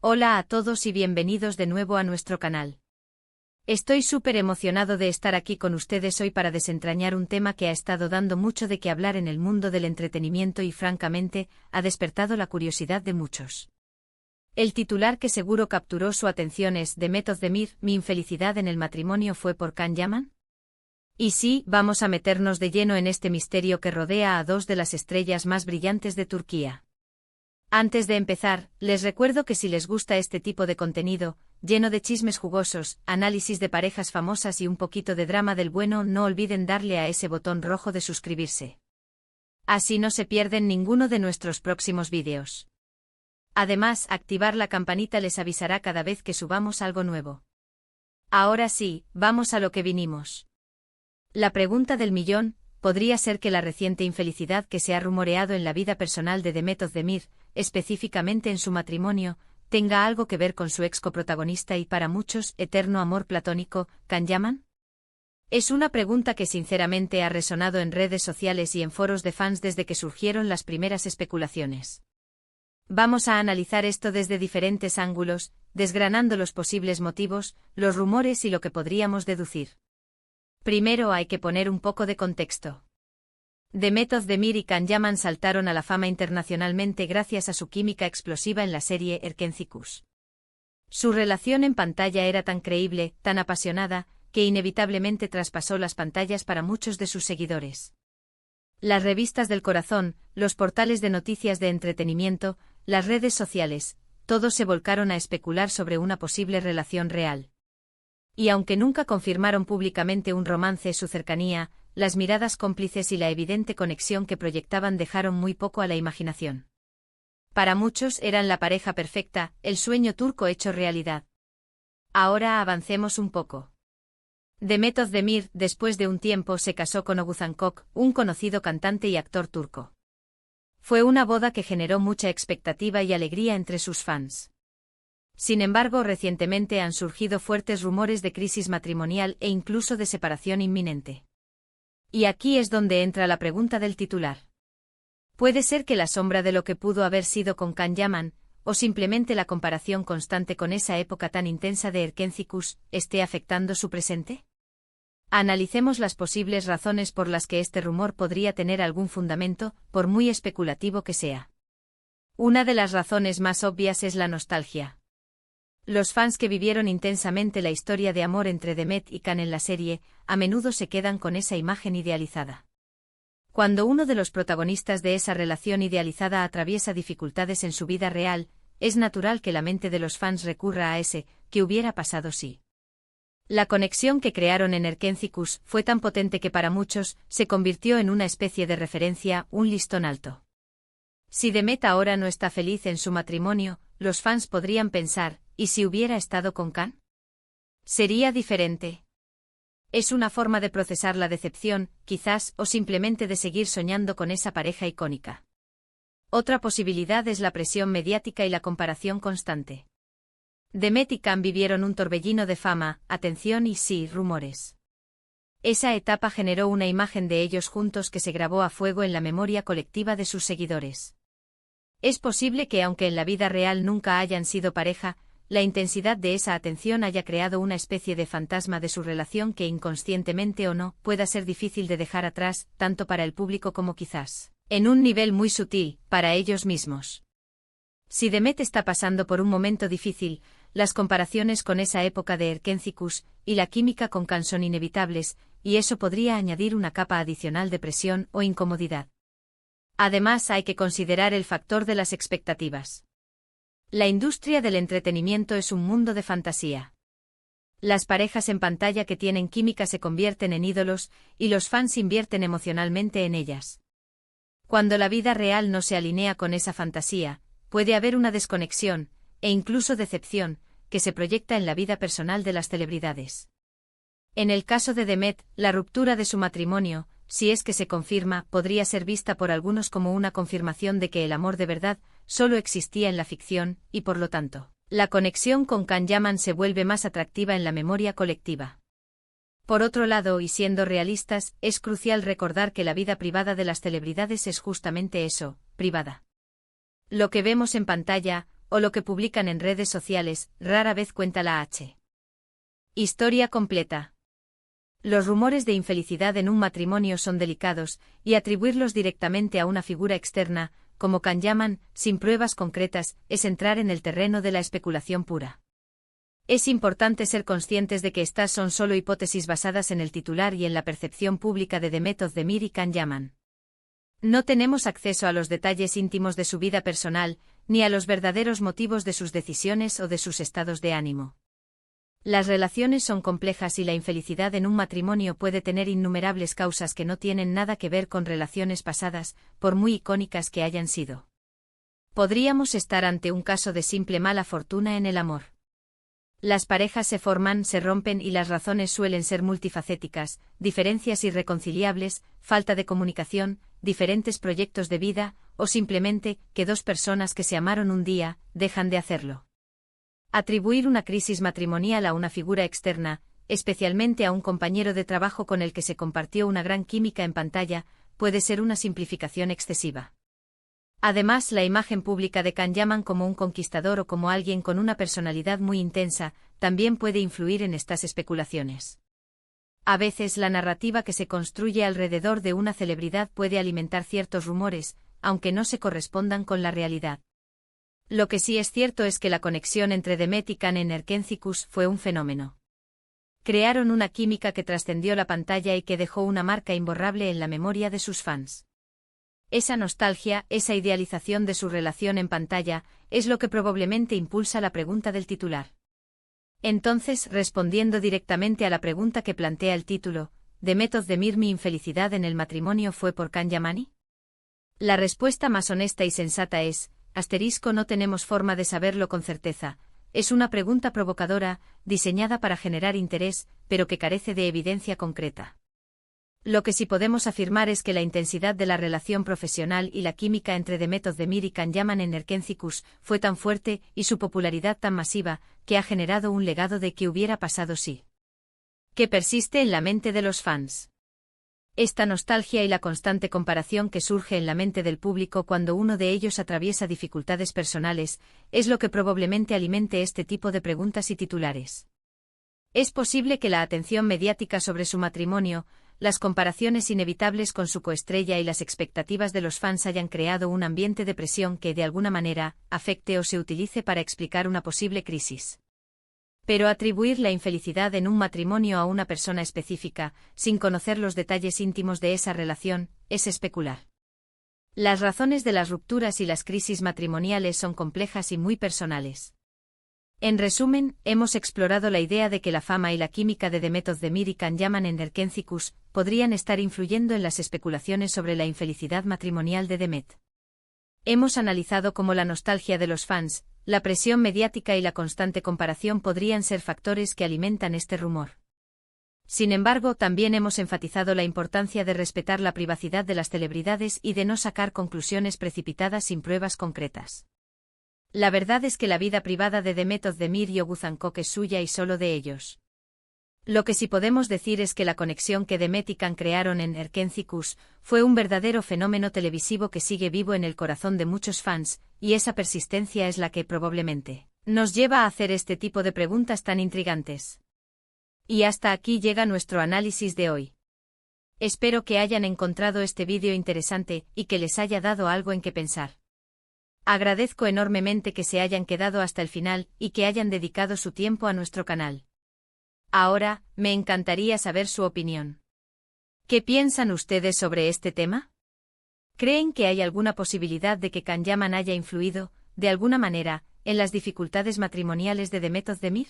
Hola a todos y bienvenidos de nuevo a nuestro canal. Estoy súper emocionado de estar aquí con ustedes hoy para desentrañar un tema que ha estado dando mucho de qué hablar en el mundo del entretenimiento y francamente, ha despertado la curiosidad de muchos. El titular que seguro capturó su atención es Demet Özdemir, mi infelicidad en el matrimonio fue por Can Yaman. Y sí, vamos a meternos de lleno en este misterio que rodea a dos de las estrellas más brillantes de Turquía. Antes de empezar, les recuerdo que si les gusta este tipo de contenido, lleno de chismes jugosos, análisis de parejas famosas y un poquito de drama del bueno, no olviden darle a ese botón rojo de suscribirse. Así no se pierden ninguno de nuestros próximos vídeos. Además, activar la campanita les avisará cada vez que subamos algo nuevo. Ahora sí, vamos a lo que vinimos. La pregunta del millón, ¿podría ser que la reciente infelicidad que se ha rumoreado en la vida personal de Demet Özdemir, específicamente en su matrimonio, tenga algo que ver con su ex coprotagonista y para muchos, eterno amor platónico, Can Yaman? Es una pregunta que sinceramente ha resonado en redes sociales y en foros de fans desde que surgieron las primeras especulaciones. Vamos a analizar esto desde diferentes ángulos, desgranando los posibles motivos, los rumores y lo que podríamos deducir. Primero hay que poner un poco de contexto. Demet Özdemir y Can Yaman saltaron a la fama internacionalmente gracias a su química explosiva en la serie Erkenci. Su relación en pantalla era tan creíble, tan apasionada, que inevitablemente traspasó las pantallas para muchos de sus seguidores. Las revistas del corazón, los portales de noticias de entretenimiento, las redes sociales, todos se volcaron a especular sobre una posible relación real. Y aunque nunca confirmaron públicamente un romance, su cercanía, las miradas cómplices y la evidente conexión que proyectaban dejaron muy poco a la imaginación. Para muchos eran la pareja perfecta, el sueño turco hecho realidad. Ahora avancemos un poco. Demet Özdemir, después de un tiempo, se casó con Oğuzhan Koç, un conocido cantante y actor turco. Fue una boda que generó mucha expectativa y alegría entre sus fans. Sin embargo, recientemente han surgido fuertes rumores de crisis matrimonial e incluso de separación inminente. Y aquí es donde entra la pregunta del titular. ¿Puede ser que la sombra de lo que pudo haber sido con Can Yaman, o simplemente la comparación constante con esa época tan intensa de Erkenci, esté afectando su presente? Analicemos las posibles razones por las que este rumor podría tener algún fundamento, por muy especulativo que sea. Una de las razones más obvias es la nostalgia. Los fans que vivieron intensamente la historia de amor entre Demet y Can en la serie, a menudo se quedan con esa imagen idealizada. Cuando uno de los protagonistas de esa relación idealizada atraviesa dificultades en su vida real, es natural que la mente de los fans recurra a ese, ¿qué hubiera pasado si? La conexión que crearon en Erkenci fue tan potente que para muchos, se convirtió en una especie de referencia, un listón alto. Si Demet ahora no está feliz en su matrimonio, los fans podrían pensar, ¿y si hubiera estado con Can? ¿Sería diferente? Es una forma de procesar la decepción, quizás, o simplemente de seguir soñando con esa pareja icónica. Otra posibilidad es la presión mediática y la comparación constante. Demet y Can vivieron un torbellino de fama, atención y sí, rumores. Esa etapa generó una imagen de ellos juntos que se grabó a fuego en la memoria colectiva de sus seguidores. Es posible que aunque en la vida real nunca hayan sido pareja, la intensidad de esa atención haya creado una especie de fantasma de su relación que inconscientemente o no, pueda ser difícil de dejar atrás, tanto para el público como quizás, en un nivel muy sutil, para ellos mismos. Si Demet está pasando por un momento difícil, las comparaciones con esa época de Erkenci y la química con Can son inevitables, y eso podría añadir una capa adicional de presión o incomodidad. Además, hay que considerar el factor de las expectativas. La industria del entretenimiento es un mundo de fantasía. Las parejas en pantalla que tienen química se convierten en ídolos, y los fans invierten emocionalmente en ellas. Cuando la vida real no se alinea con esa fantasía, puede haber una desconexión, e incluso decepción, que se proyecta en la vida personal de las celebridades. En el caso de Demet, la ruptura de su matrimonio, si es que se confirma, podría ser vista por algunos como una confirmación de que el amor de verdad solo existía en la ficción, y por lo tanto, la conexión con Can Yaman se vuelve más atractiva en la memoria colectiva. Por otro lado, y siendo realistas, es crucial recordar que la vida privada de las celebridades es justamente eso, privada. Lo que vemos en pantalla, o lo que publican en redes sociales, rara vez cuenta la H. Historia completa. Los rumores de infelicidad en un matrimonio son delicados, y atribuirlos directamente a una figura externa, como Can llaman, sin pruebas concretas, es entrar en el terreno de la especulación pura. Es importante ser conscientes de que estas son solo hipótesis basadas en el titular y en la percepción pública de Demet Özdemir y Can Yaman. No tenemos acceso a los detalles íntimos de su vida personal, ni a los verdaderos motivos de sus decisiones o de sus estados de ánimo. Las relaciones son complejas y la infelicidad en un matrimonio puede tener innumerables causas que no tienen nada que ver con relaciones pasadas, por muy icónicas que hayan sido. Podríamos estar ante un caso de simple mala fortuna en el amor. Las parejas se forman, se rompen y las razones suelen ser multifacéticas, diferencias irreconciliables, falta de comunicación, diferentes proyectos de vida, o simplemente, que dos personas que se amaron un día, dejan de hacerlo. Atribuir una crisis matrimonial a una figura externa, especialmente a un compañero de trabajo con el que se compartió una gran química en pantalla, puede ser una simplificación excesiva. Además, la imagen pública de Can Yaman como un conquistador o como alguien con una personalidad muy intensa, también puede influir en estas especulaciones. A veces la narrativa que se construye alrededor de una celebridad puede alimentar ciertos rumores, aunque no se correspondan con la realidad. Lo que sí es cierto es que la conexión entre Demet y Can en Erkencikus fue un fenómeno. Crearon una química que trascendió la pantalla y que dejó una marca imborrable en la memoria de sus fans. Esa nostalgia, esa idealización de su relación en pantalla, es lo que probablemente impulsa la pregunta del titular. Entonces, respondiendo directamente a la pregunta que plantea el título, ¿Demet Özdemir mi infelicidad en el matrimonio fue por Can Yamani? La respuesta más honesta y sensata es, no tenemos forma de saberlo con certeza, es una pregunta provocadora, diseñada para generar interés, pero que carece de evidencia concreta. Lo que sí podemos afirmar es que la intensidad de la relación profesional y la química entre Demet Özdemir y Can Yaman en Erkencikus fue tan fuerte y su popularidad tan masiva, que ha generado un legado de qué hubiera pasado si. Que persiste en la mente de los fans. Esta nostalgia y la constante comparación que surge en la mente del público cuando uno de ellos atraviesa dificultades personales, es lo que probablemente alimente este tipo de preguntas y titulares. Es posible que la atención mediática sobre su matrimonio, las comparaciones inevitables con su coestrella y las expectativas de los fans hayan creado un ambiente de presión que de alguna manera afecte o se utilice para explicar una posible crisis. Pero atribuir la infelicidad en un matrimonio a una persona específica, sin conocer los detalles íntimos de esa relación, es especular. Las razones de las rupturas y las crisis matrimoniales son complejas y muy personales. En resumen, hemos explorado la idea de que la fama y la química de Demet Özdemir y Can Yaman en Erkencikus podrían estar influyendo en las especulaciones sobre la infelicidad matrimonial de Demet. Hemos analizado cómo la nostalgia de los fans, la presión mediática y la constante comparación podrían ser factores que alimentan este rumor. Sin embargo, también hemos enfatizado la importancia de respetar la privacidad de las celebridades y de no sacar conclusiones precipitadas sin pruebas concretas. La verdad es que la vida privada de Demet Özdemir y Oğuzhan Koç es suya y solo de ellos. Lo que sí podemos decir es que la conexión que Demet y Can crearon en Erkencikus fue un verdadero fenómeno televisivo que sigue vivo en el corazón de muchos fans, y esa persistencia es la que probablemente nos lleva a hacer este tipo de preguntas tan intrigantes. Y hasta aquí llega nuestro análisis de hoy. Espero que hayan encontrado este vídeo interesante y que les haya dado algo en que pensar. Agradezco enormemente que se hayan quedado hasta el final y que hayan dedicado su tiempo a nuestro canal. Ahora, me encantaría saber su opinión. ¿Qué piensan ustedes sobre este tema? ¿Creen que hay alguna posibilidad de que Can Yaman haya influido, de alguna manera, en las dificultades matrimoniales de Demet Özdemir?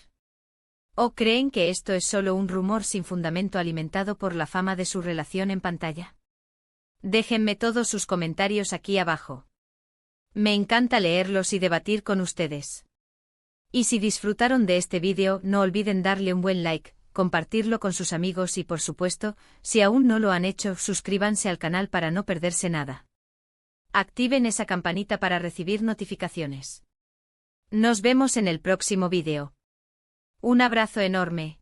¿O creen que esto es solo un rumor sin fundamento alimentado por la fama de su relación en pantalla? Déjenme todos sus comentarios aquí abajo. Me encanta leerlos y debatir con ustedes. Y si disfrutaron de este vídeo, no olviden darle un buen like, compartirlo con sus amigos y por supuesto, si aún no lo han hecho, suscríbanse al canal para no perderse nada. Activen esa campanita para recibir notificaciones. Nos vemos en el próximo vídeo. Un abrazo enorme.